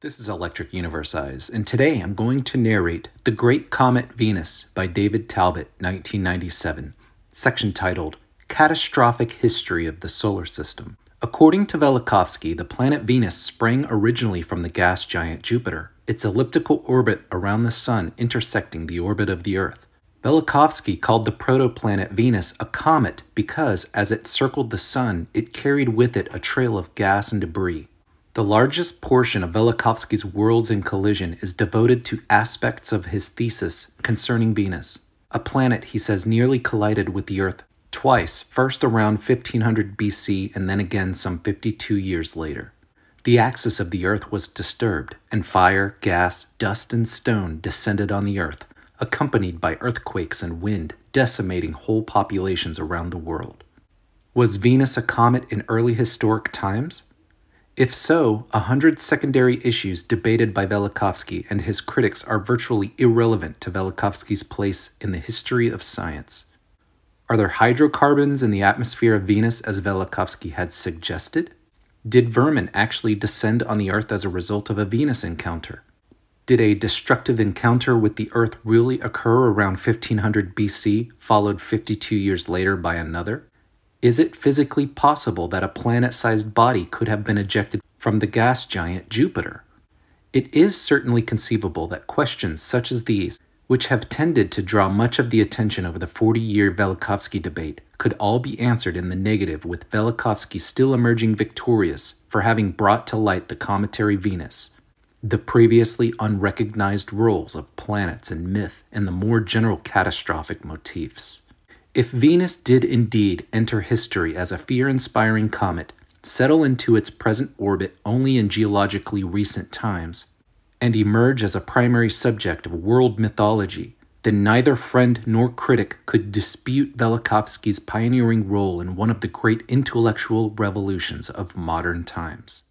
This is Electric Universe Eyes, and today I'm going to narrate The Great Comet Venus by David Talbott, 1997, section titled Catastrophic History of the Solar System. According to Velikovsky, the planet Venus sprang originally from the gas giant Jupiter, its elliptical orbit around the Sun intersecting the orbit of the Earth. Velikovsky called the protoplanet Venus a comet because, as it circled the Sun, it carried with it a trail of gas and debris. The largest portion of Velikovsky's Worlds in Collision is devoted to aspects of his thesis concerning Venus, a planet he says nearly collided with the Earth twice, first around 1500 BC and then again some 52 years later. The axis of the Earth was disturbed, and fire, gas, dust, and stone descended on the Earth, accompanied by earthquakes and wind, decimating whole populations around the world. Was Venus a comet in early historic times? If so, 100 secondary issues debated by Velikovsky and his critics are virtually irrelevant to Velikovsky's place in the history of science. Are there hydrocarbons in the atmosphere of Venus as Velikovsky had suggested? Did vermin actually descend on the Earth as a result of a Venus encounter? Did a destructive encounter with the Earth really occur around 1500 BC, followed 52 years later by another? Is it physically possible that a planet-sized body could have been ejected from the gas giant Jupiter? It is certainly conceivable that questions such as these, which have tended to draw much of the attention over the 40-year Velikovsky debate, could all be answered in the negative, with Velikovsky still emerging victorious for having brought to light the cometary Venus, the previously unrecognized roles of planets in myth, and the more general catastrophic motifs. If Venus did indeed enter history as a fear-inspiring comet, settle into its present orbit only in geologically recent times, and emerge as a primary subject of world mythology, then neither friend nor critic could dispute Velikovsky's pioneering role in one of the great intellectual revolutions of modern times.